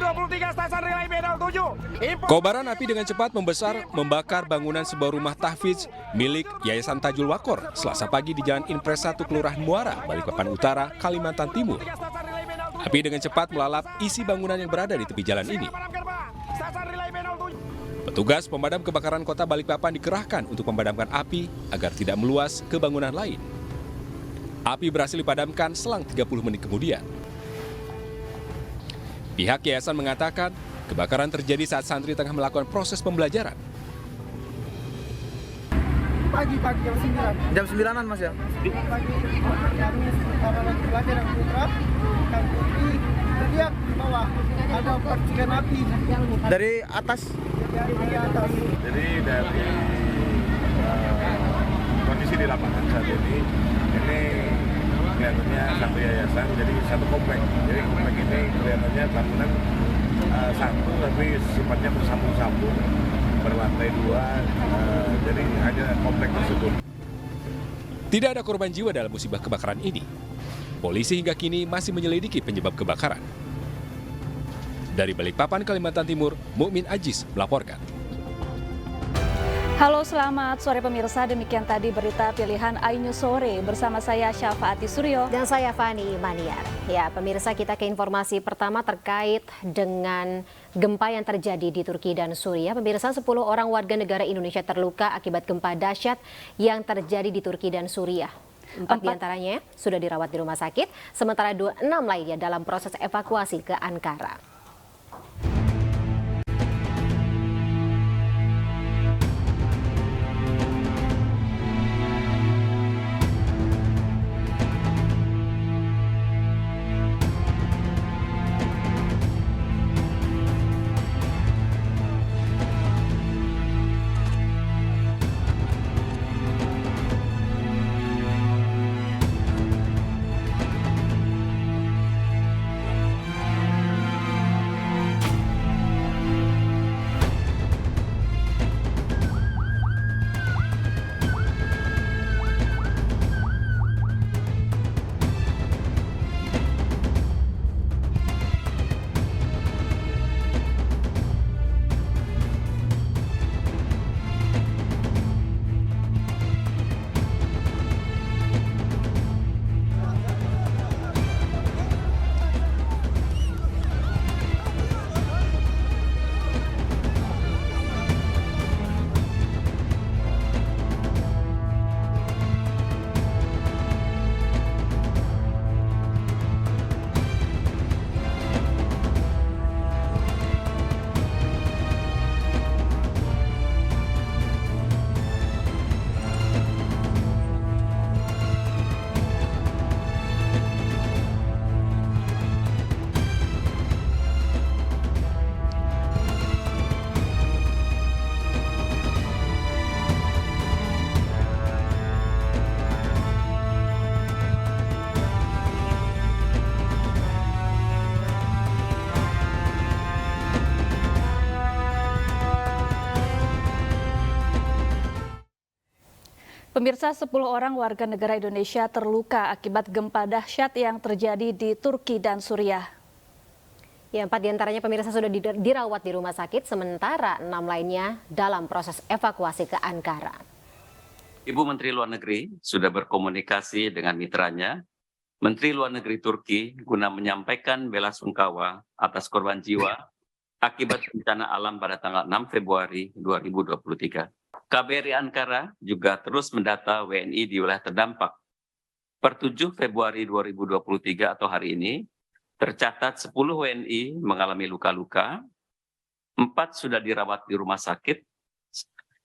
2023 Stasiun Relay Medan 7. Kobaran api dengan cepat membesar membakar bangunan sebuah rumah tahfidz milik Yayasan Tajul Wakor Selasa pagi di Jalan Impres 1 Kelurahan Muara, Balikpapan Utara, Kalimantan Timur. Api dengan cepat melalap isi bangunan yang berada di tepi jalan ini. Petugas pemadam kebakaran Kota Balikpapan dikerahkan untuk memadamkan api agar tidak meluas ke bangunan lain. Api berhasil dipadamkan selang 30 menit kemudian. Pihak yayasan mengatakan kebakaran terjadi saat santri tengah melakukan proses pembelajaran. Pagi-pagi jam 9. Jam 9-an Mas ya? Pagi kami sementara lagi belajar yang putra, kan putri teriak di bawah ada percikan api Dari atas? dari atas. Jadi dari kondisi di lapangan saat ini kelihatannya satu yayasan, jadi satu komplek. Jadi komplek ini kelihatannya bangunan satu tapi sifatnya bersambung-sambung, berlantai 2, jadi hanya komplek tersebut. Tidak ada korban jiwa dalam musibah kebakaran ini. Polisi hingga kini masih menyelidiki penyebab kebakaran. Dari Balikpapan, Kalimantan Timur, Mukmin Ajis melaporkan. Halo, selamat sore pemirsa. Demikian tadi berita pilihan iNews Sore bersama saya Syafaati Suryo dan saya Fani Maniar. Ya, pemirsa, kita ke informasi pertama terkait dengan gempa yang terjadi di Turki dan Suriah. Pemirsa, 10 orang warga negara Indonesia terluka akibat gempa dahsyat yang terjadi di Turki dan Suriah. 4 diantaranya sudah dirawat di rumah sakit, sementara 26 lainnya dalam proses evakuasi ke Ankara. Pemirsa, 10 orang warga negara Indonesia terluka akibat gempa dahsyat yang terjadi di Turki dan Suriah. Ya, 4 diantaranya pemirsa sudah dirawat di rumah sakit, sementara 6 lainnya dalam proses evakuasi ke Ankara. Ibu Menteri Luar Negeri sudah berkomunikasi dengan mitranya, Menteri Luar Negeri Turki, guna menyampaikan bela sungkawa atas korban jiwa akibat bencana alam pada tanggal 6 Februari 2023. KBRI Ankara juga terus mendata WNI di wilayah terdampak. Per 7 Februari 2023 atau hari ini, tercatat 10 WNI mengalami luka-luka, 4 sudah dirawat di rumah sakit,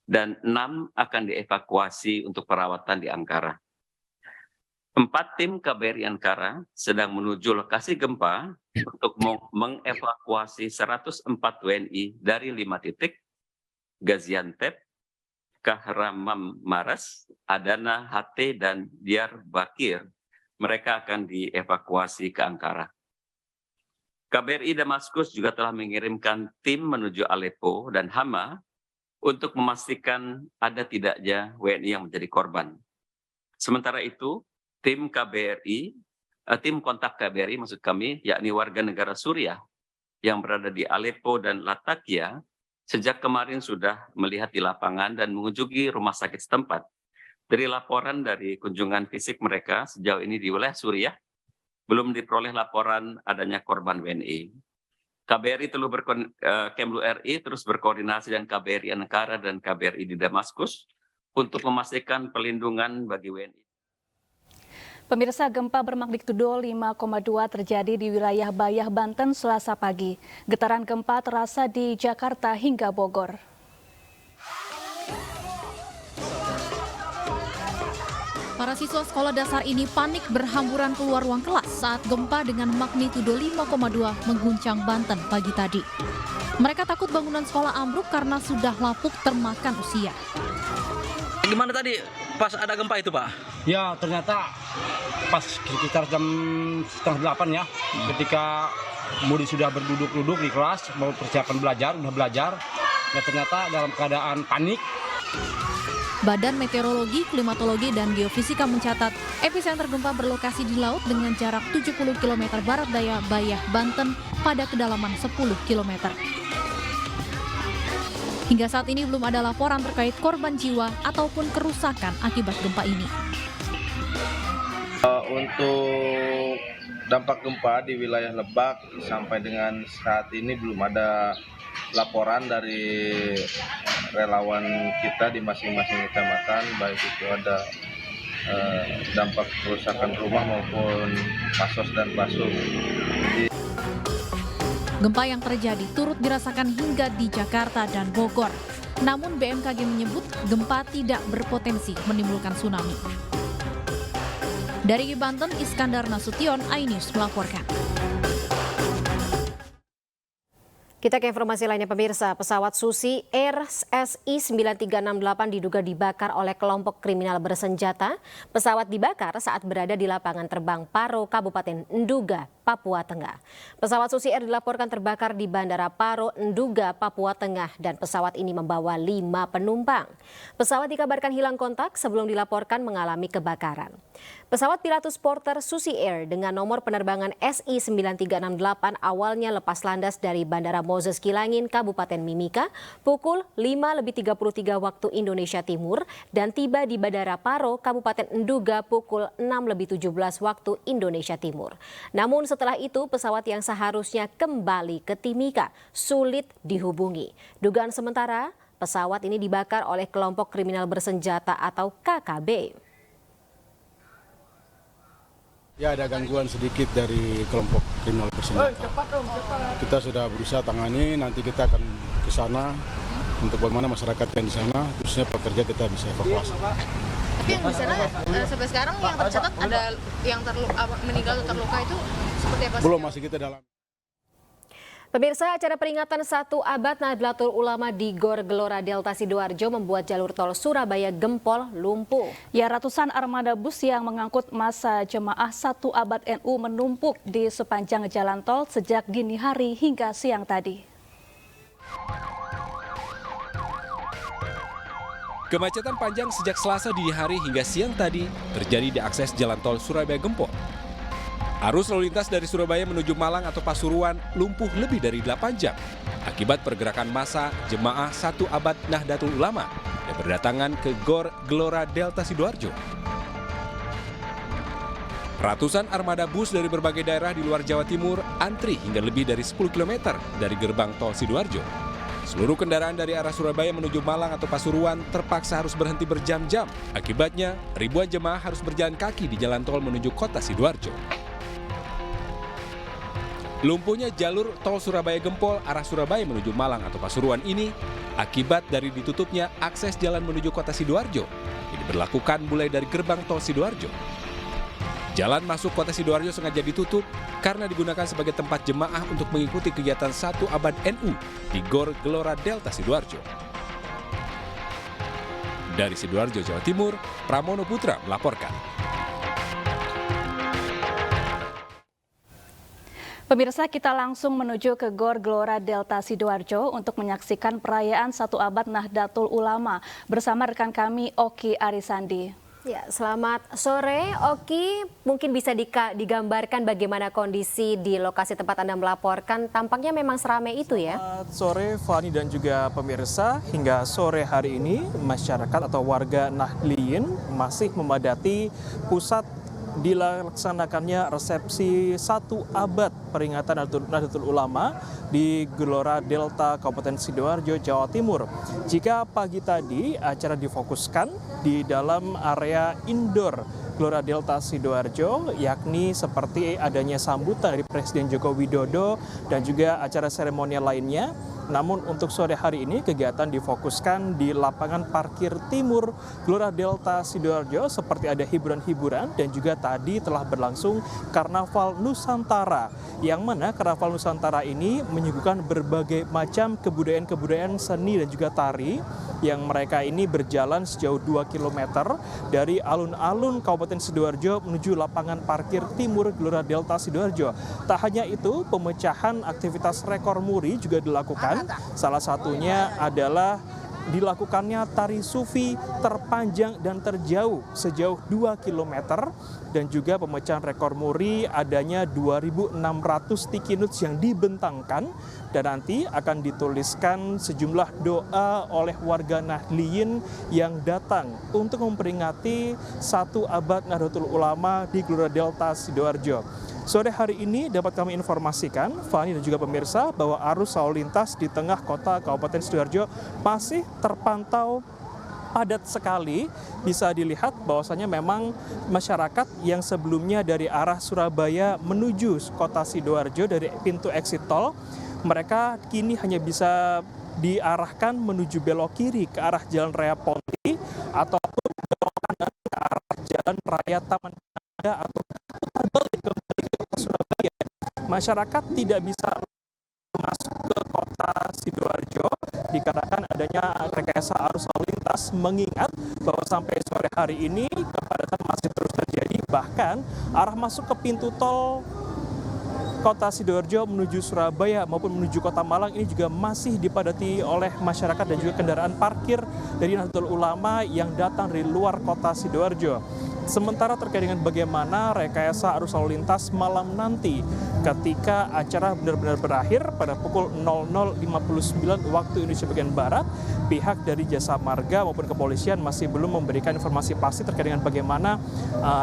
dan 6 akan dievakuasi untuk perawatan di Ankara. 4 tim KBRI Ankara sedang menuju lokasi gempa untuk mengevakuasi 104 WNI dari 5 titik, Gaziantep, Kahramanmaras, Adana, Hatay, dan Diyarbakir. Mereka akan dievakuasi ke Ankara. KBRI Damaskus juga telah mengirimkan tim menuju Aleppo dan Hama untuk memastikan ada tidaknya WNI yang menjadi korban. Sementara itu, tim kontak KBRI, maksud kami, yakni warga negara Suriah, yang berada di Aleppo dan Latakia sejak kemarin sudah melihat di lapangan dan mengunjungi rumah sakit setempat. Dari laporan dari kunjungan fisik mereka sejauh ini di wilayah Suriah, belum diperoleh laporan adanya korban WNI. KBRI Kemlu RI terus berkoordinasi dengan KBRI Ankara dan KBRI di Damaskus untuk memastikan perlindungan bagi WNI. Pemirsa, gempa bermagnitudo 5,2 terjadi di wilayah Bayah, Banten Selasa pagi. Getaran gempa terasa di Jakarta hingga Bogor. Para siswa sekolah dasar ini panik berhamburan keluar ruang kelas saat gempa dengan magnitudo 5,2 mengguncang Banten pagi tadi. Mereka takut bangunan sekolah ambruk karena sudah lapuk termakan usia. Gimana tadi pas ada gempa itu, Pak? Ya, ternyata pas sekitar jam 7:30 ya, ketika Budi sudah berduduk-duduk di kelas, mau persiapan belajar, udah belajar, ya ternyata dalam keadaan panik. Badan Meteorologi, Klimatologi, dan Geofisika mencatat epicenter gempa berlokasi di laut dengan jarak 70 km barat daya Bayah, Banten pada kedalaman 10 km. Hingga saat ini belum ada laporan terkait korban jiwa ataupun kerusakan akibat gempa ini. Untuk dampak gempa di wilayah Lebak sampai dengan saat ini belum ada laporan dari relawan kita di masing-masing kecamatan, baik itu ada dampak kerusakan rumah maupun pasos dan pasung. Gempa yang terjadi turut dirasakan hingga di Jakarta dan Bogor. Namun BMKG menyebut gempa tidak berpotensi menimbulkan tsunami. Dari Banten, Iskandar Nasution, iNews melaporkan. Kita ke informasi lainnya, pemirsa. Pesawat Susi Air SI 9368 diduga dibakar oleh kelompok kriminal bersenjata. Pesawat dibakar saat berada di lapangan terbang Paro, Kabupaten Nduga, Papua Tengah. Pesawat Susi Air dilaporkan terbakar di Bandara Paro, Nduga, Papua Tengah, dan pesawat ini membawa 5 penumpang. Pesawat dikabarkan hilang kontak sebelum dilaporkan mengalami kebakaran. Pesawat Pilatus Porter Susi Air dengan nomor penerbangan SI 9368 awalnya lepas landas dari Bandara Moses Kilangin, Kabupaten Mimika pukul 5:33 waktu Indonesia Timur dan tiba di Bandara Paro, Kabupaten Nduga pukul 6:17 waktu Indonesia Timur. Namun setelah itu pesawat yang seharusnya kembali ke Timika sulit dihubungi. Dugaan sementara pesawat ini dibakar oleh kelompok kriminal bersenjata atau KKB. Ya, ada gangguan sedikit dari kelompok kriminal bersenjata. Kita sudah berusaha tangani, nanti kita akan ke sana untuk bagaimana masyarakat yang di sana, khususnya pekerja kita bisa evakuasi. Tapi yang di sana sampai sekarang yang tercatat ada yang meninggal atau terluka itu seperti apa? Belum, masih kita dalam. Pemirsa, acara peringatan 1 abad Nahdlatul Ulama di Gor Gelora Delta Sidoarjo membuat jalur tol Surabaya Gempol lumpuh. Ya, ratusan armada bus yang mengangkut massa jemaah 1 abad NU menumpuk di sepanjang jalan tol sejak dini hari hingga siang tadi. Kemacetan panjang sejak Selasa dini hari hingga siang tadi terjadi di akses jalan tol Surabaya Gempol. Arus lalu lintas dari Surabaya menuju Malang atau Pasuruan lumpuh lebih dari 8 jam akibat pergerakan massa jemaah 1 abad Nahdlatul Ulama yang berdatangan ke Gor Gelora Delta Sidoarjo. Ratusan armada bus dari berbagai daerah di luar Jawa Timur antri hingga lebih dari 10 km dari gerbang tol Sidoarjo. Seluruh kendaraan dari arah Surabaya menuju Malang atau Pasuruan terpaksa harus berhenti berjam-jam. Akibatnya, ribuan jemaah harus berjalan kaki di jalan tol menuju kota Sidoarjo. Lumpuhnya jalur tol Surabaya Gempol arah Surabaya menuju Malang atau Pasuruan ini akibat dari ditutupnya akses jalan menuju kota Sidoarjo. Ini diberlakukan mulai dari gerbang tol Sidoarjo. Jalan masuk kota Sidoarjo sengaja ditutup karena digunakan sebagai tempat jemaah untuk mengikuti kegiatan 1 abad NU di Gor Gelora Delta Sidoarjo. Dari Sidoarjo, Jawa Timur, Pramono Putra melaporkan. Pemirsa, kita langsung menuju ke Gor Gelora Delta Sidoarjo untuk menyaksikan perayaan 1 abad Nahdlatul Ulama bersama rekan kami Oki Arisandi. Ya, selamat sore. Oki, mungkin bisa digambarkan bagaimana kondisi di lokasi tempat Anda melaporkan. Tampaknya memang seramai itu ya? Selamat sore Fani dan juga pemirsa. Hingga sore hari ini masyarakat atau warga Nahdliyin masih memadati pusat dilaksanakannya resepsi 1 abad peringatan Nahdlatul Ulama di Gelora Delta Kabupaten Sidoarjo, Jawa Timur. Jika pagi tadi acara difokuskan di dalam area indoor Gelora Delta Sidoarjo, yakni seperti adanya sambutan dari Presiden Joko Widodo dan juga acara seremonial lainnya. Namun untuk sore hari ini kegiatan difokuskan di lapangan parkir timur Gelora Delta Sidoarjo, seperti ada hiburan-hiburan dan juga tadi telah berlangsung Karnaval Nusantara, yang mana Karnaval Nusantara ini menyuguhkan berbagai macam kebudayaan-kebudayaan seni dan juga tari yang mereka ini berjalan sejauh 2 km dari alun-alun Kabupaten Sidoarjo menuju lapangan parkir timur Gelora Delta Sidoarjo. Tak hanya itu, pemecahan aktivitas rekor muri juga dilakukan. Salah satunya adalah dilakukannya tari sufi terpanjang dan terjauh sejauh 2 km dan juga pemecahan rekor muri adanya 2.600 sticky notes yang dibentangkan dan nanti akan dituliskan sejumlah doa oleh warga Nahdliyin yang datang untuk memperingati 1 abad Nahdlatul Ulama di Gelora Delta Sidoarjo. Sore hari ini dapat kami informasikan, Fani dan juga pemirsa, bahwa arus lalu lintas di tengah kota Kabupaten Sidoarjo masih terpantau padat sekali. Bisa dilihat bahwasanya memang masyarakat yang sebelumnya dari arah Surabaya menuju kota Sidoarjo dari pintu exit tol, mereka kini hanya bisa diarahkan menuju belok kiri ke arah Jalan Raya Ponti ataupun belok kanan ke arah Jalan Raya Taman Naga atau putar balik kembali ke kota Surabaya. Masyarakat tidak bisa masuk ke kota Sidoarjo dikarenakan adanya rekayasa arus lalu lintas, mengingat bahwa sampai sore hari ini kepadatan masih terus terjadi. Bahkan arah masuk ke pintu tol kota Sidoarjo menuju Surabaya maupun menuju kota Malang ini juga masih dipadati oleh masyarakat dan juga kendaraan parkir dari Nahdlatul Ulama yang datang dari luar kota Sidoarjo. Sementara terkait dengan bagaimana rekayasa arus lalu lintas malam nanti ketika acara benar-benar berakhir pada pukul 00.59 waktu Indonesia bagian Barat, pihak dari Jasa Marga maupun kepolisian masih belum memberikan informasi pasti terkait dengan bagaimana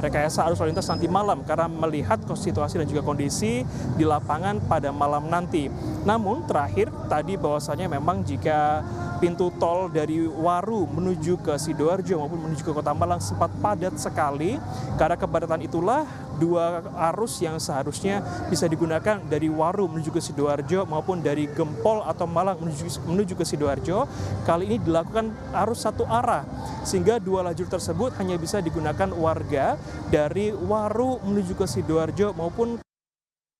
rekayasa arus lalu lintas nanti malam karena melihat situasi dan juga kondisi di lapangan pada malam nanti. Namun terakhir tadi bahwasanya memang jika pintu tol dari Waru menuju ke Sidoarjo maupun menuju ke Kota Malang sempat padat sekali. Karena kepadatan itulah 2 arus yang seharusnya bisa digunakan dari Waru menuju ke Sidoarjo maupun dari Gempol atau Malang menuju ke Sidoarjo kali ini dilakukan arus 1 arah, sehingga 2 lajur tersebut hanya bisa digunakan warga dari Waru menuju ke Sidoarjo maupun